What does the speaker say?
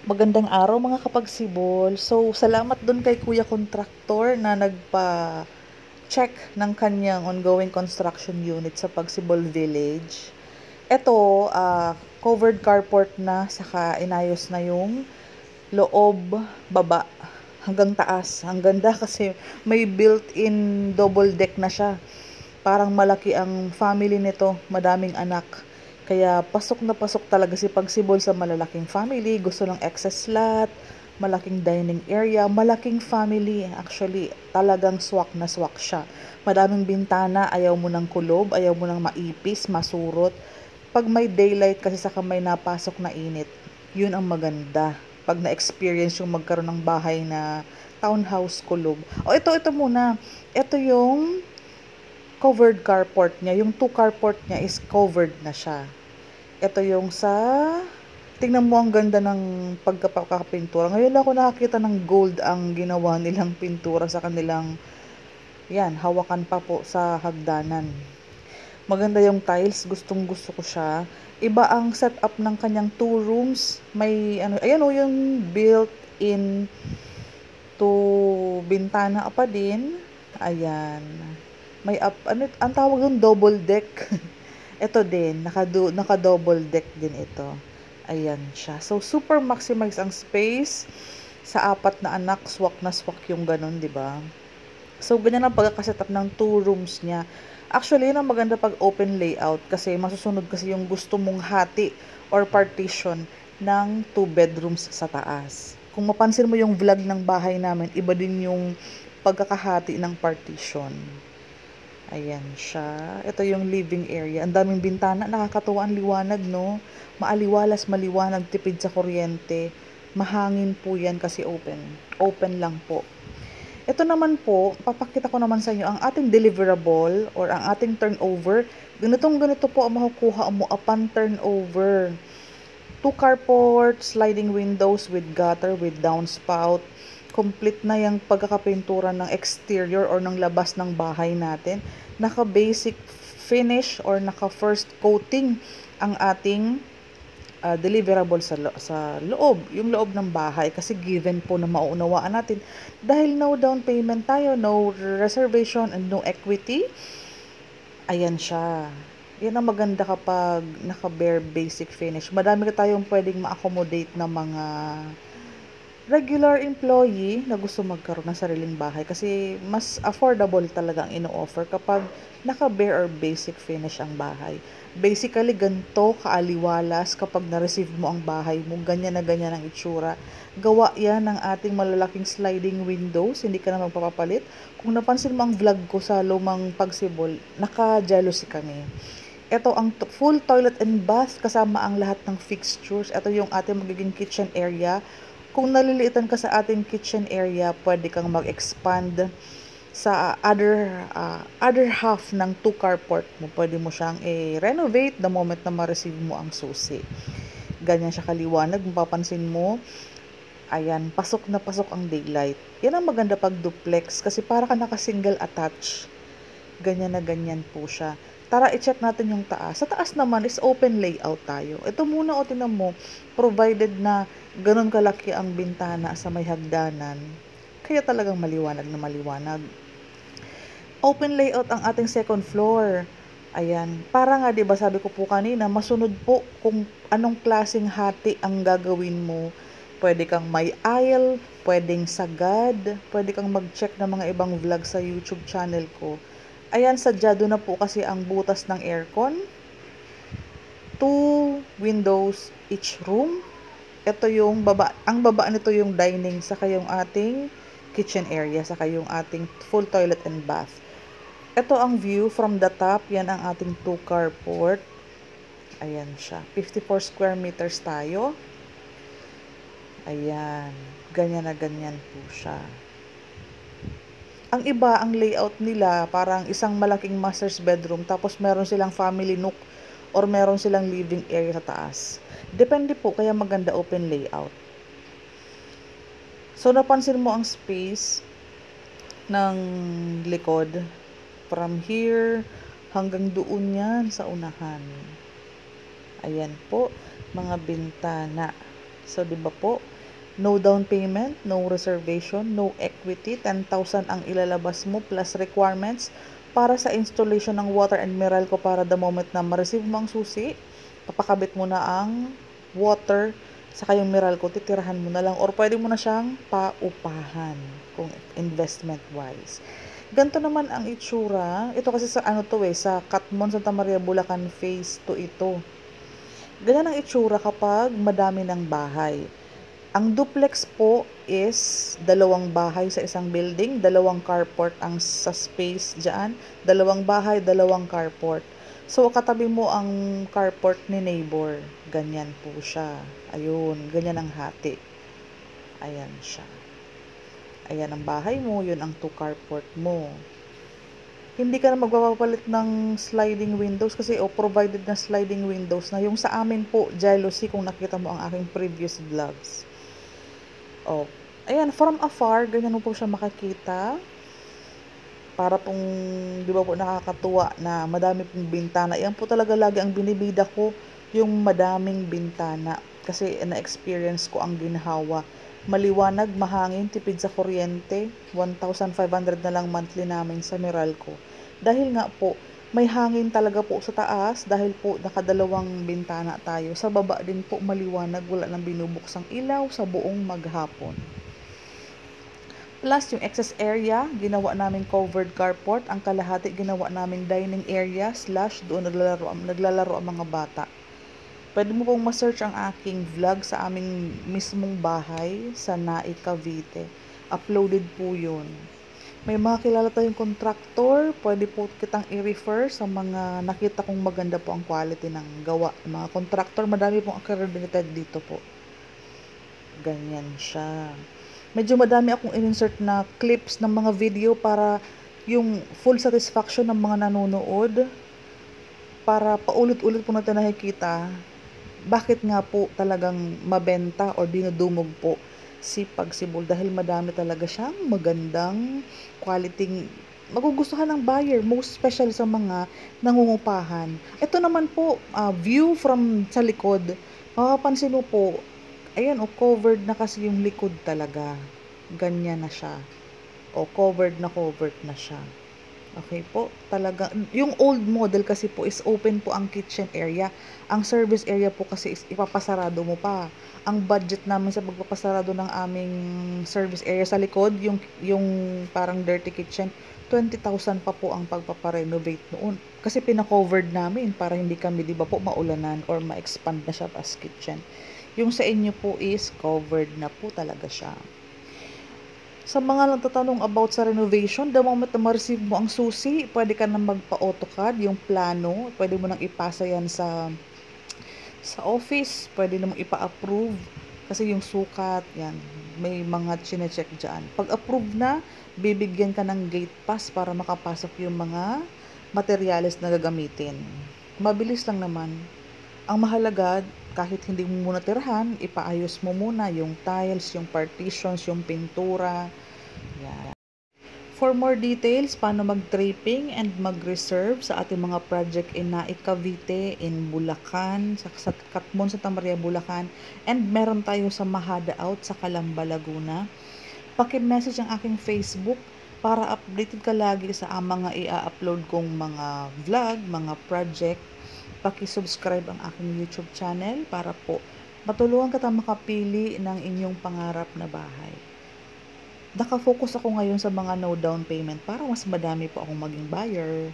Magandang araw mga kapagsibol. So, salamat dun kay Kuya Kontraktor na nagpa-check ng kanyang ongoing construction unit sa Pagsibol Village. Ito, covered carport na, saka inayos na yung loob, baba, hanggang taas. Ang ganda kasi may built-in double deck na siya. Parang malaki ang family nito, madaming anak. Kaya pasok na pasok talaga si Pagsibol sa malalaking family. Gusto ng excess lot, malaking dining area, malaking family. Actually, talagang swak na swak siya. Madaming bintana, ayaw mo ng kulob, ayaw mo ng maipis, masurot. Pag may daylight kasi sa may napasok na init, yun ang maganda. Pag na-experience yung magkaroon ng bahay na townhouse kulob. O ito muna. Ito yung covered carport niya. Yung two carport niya is covered na siya. Ito yung tingnan mo ang ganda ng pagkakapintura. Ngayon lang ako nakakita ng gold ang ginawa nilang pintura sa kanilang, yan, hawakan pa po sa hagdanan. Maganda yung tiles, gustong gusto ko siya. Iba ang setup ng kanyang two rooms. May, ayan o, yung built-in to bintana pa din. Ayan. May ang tawag doon double deck. Ito din, naka-double deck din ito. Ayan siya. So, super maximize ang space. Sa apat na anak, swak na swak yung ganun, di ba? So, ganyan ang pagkakasetup ng two rooms niya. Actually, yun ang maganda pag open layout kasi masusunod kasi yung gusto mong hati or partition ng two bedrooms sa taas. Kung mapansin mo yung vlog ng bahay namin, iba din yung pagkakahati ng partition. Ayan siya. Ito yung living area. Ang daming bintana. Nakakatuwa ang liwanag, no? Maaliwalas, maliwanag, tipid sa kuryente. Mahangin po yan kasi open. Open lang po. Ito naman po, papakita ko naman sa inyo ang ating deliverable or ang ating turnover. Ganito po ang makukuha mo upon turnover. Two carport, sliding windows with gutter, with downspout. Complete na yung pagkakapintura ng exterior or ng labas ng bahay natin. Naka-basic finish or naka-first coating ang ating deliverable sa loob, yung loob ng bahay. Kasi given po na mauunawaan natin, dahil no down payment tayo, no reservation, and no equity, ayan siya. Yan ang maganda kapag naka-bare basic finish. Madami ka tayong pwedeng ma-accommodate na mga regular employee na gusto magkaroon ng sariling bahay kasi mas affordable talaga ang ino-offer kapag naka-bare or basic finish ang bahay. Basically, ganito kaaliwalas kapag na-receive mo ang bahay mo, ganyan na ganyan ang itsura. Gawa yan ng ating malalaking sliding windows, hindi ka na magpapapalit. Kung napansin mo ang vlog ko sa lumang Pagsibol, naka-jealousy kami. Ito ang full toilet and bath kasama ang lahat ng fixtures. Ito yung ating magiging kitchen area. Kung naliliitan ka sa ating kitchen area, pwede kang mag-expand sa other half ng two carport mo. Pwede mo siyang i-renovate the moment na ma-receive mo ang susi. Ganyan siya kaliwanag. Mapapansin mo, ayan, pasok na pasok ang daylight. Yan ang maganda pag duplex kasi para ka naka-single attach. Ganyan na ganyan po siya. Tara, i-check natin yung taas. Sa taas naman is open layout tayo. Ito muna o tinan mo, provided na ganun kalaki ang bintana sa may hagdanan, kaya talagang maliwanag na maliwanag. Open layout ang ating second floor. Ayan, para nga 'di ba sabi ko po kanina, masunod po kung anong klaseng hati ang gagawin mo. Pwede kang may aisle, pwedeng sagad, pwede kang mag-check ng mga ibang vlog sa YouTube channel ko. Ayan, sadyado na po kasi ang butas ng aircon. Two windows each room. Ito yung baba, ang baba nito yung dining, saka yung ating kitchen area, saka yung ating full toilet and bath. Ito ang view from the top, yan ang ating two carport. Ayan siya, 54 square meters tayo. Ayan, ganyan na ganyan po siya. Ang iba, ang layout nila, parang isang malaking master's bedroom, tapos meron silang family nook or meron silang living area sa taas. Depende po, kaya maganda open layout. So, napansin mo ang space ng likod. From here, hanggang doon yan sa unahan. Ayan po, mga bintana. So, di ba po? No down payment, no reservation, no equity, 10,000 ang ilalabas mo plus requirements para sa installation ng water and Meralco para the moment na ma-receive mo ang susi, papakabit mo na ang water sa kayong Meralco, titirahan mo na lang or pwede mo na siyang paupahan kung investment wise. Ganito naman ang itsura. Ito kasi sa sa Katmon, Santa Maria, Bulacan Phase 2 ito. Ganyan ang itsura kapag madami ng bahay. Ang duplex po is dalawang bahay sa isang building, dalawang carport ang sa space dyan, dalawang bahay, dalawang carport. So, katabi mo ang carport ni neighbor. Ganyan po siya. Ayun, ganyan ang hati. Ayan siya. Ayan ang bahay mo, yun ang 2 carport mo. Hindi ka na magpapalit ng sliding windows kasi provided na sliding windows na. Yung sa amin po, jealousy kung nakita mo ang aking previous vlogs. Ayan, from afar, ganyan mo po siya makakita. Para pong, di ba po, nakakatuwa na madami pong bintana. Yan po talaga lagi ang binibida ko, yung madaming bintana. Kasi na-experience ko ang ginhawa. Maliwanag, mahangin, tipid sa kuryente. 1,500 na lang monthly namin sa Meralco. Dahil nga po, may hangin talaga po sa taas dahil po nakadalawang bintana tayo. Sa baba din po maliwanag, wala nang binubuksang ilaw sa buong maghapon. Plus yung excess area, ginawa namin covered carport. Ang kalahati ginawa namin dining area / doon naglalaro ang mga bata. Pwede mo pong ma-search ang aking vlog sa aming mismong bahay sa Nai, Cavite. Uploaded po yun. May mga kilala tayong contractor, pwede po kitang i-refer sa mga nakita kong maganda po ang quality ng gawa. Mga contractor, madami pong accredited dito po. Ganyan siya. Medyo madami akong in-insert na clips ng mga video para yung full satisfaction ng mga nanonood. Para paulit-ulit po natin nakikita bakit nga po talagang mabenta o dinudumog po si Pagsibol dahil madami talaga siyang magandang quality magugustuhan ng buyer, most special sa mga nangungupahan. Ito naman po, view from sa likod. Mapapansin mo po, ayan covered na kasi yung likod talaga. Ganyan na siya. Covered na siya. Okay po, talaga. Yung old model kasi po is open po ang kitchen area. Ang service area po kasi is ipapasarado mo pa. Ang budget namin sa pagpapasarado ng aming service area sa likod, yung parang dirty kitchen, 20,000 pa po ang pagpaparenovate noon. Kasi pina-covered namin para hindi kami, di ba po, maulanan or ma-expand na siya as kitchen. Yung sa inyo po is covered na po talaga siya. Sa mga nagtatanong about sa renovation, the moment na ma-receive mo ang susi, pwede ka na magpa-AutoCAD, yung plano, pwede mo nang ipasa yan sa office, pwede namang ipa-approve, kasi yung sukat, yan, may mga chine-check dyan. Pag approve na, bibigyan ka ng gate pass para makapasok yung mga materyales na gagamitin. Mabilis lang naman. Ang mahalaga, kahit hindi mo muna tirahan, ipaayos mo muna yung tiles, yung partitions, yung pintura. Yan. For more details, paano mag-draping and mag-reserve sa ating mga project in Nai, Cavite, in Bulacan, sa Katmon, Santa Maria, Bulacan, and meron tayo sa Mahada Out sa Calamba, Laguna. Paki-message ang aking Facebook para updated ka lagi sa mga i-upload kong mga vlog, mga project. Paki-subscribe ang aking YouTube channel para po matulungan kita makapili ng inyong pangarap na bahay. Nakafocus ako ngayon sa mga no down payment para mas madami po akong maging buyer.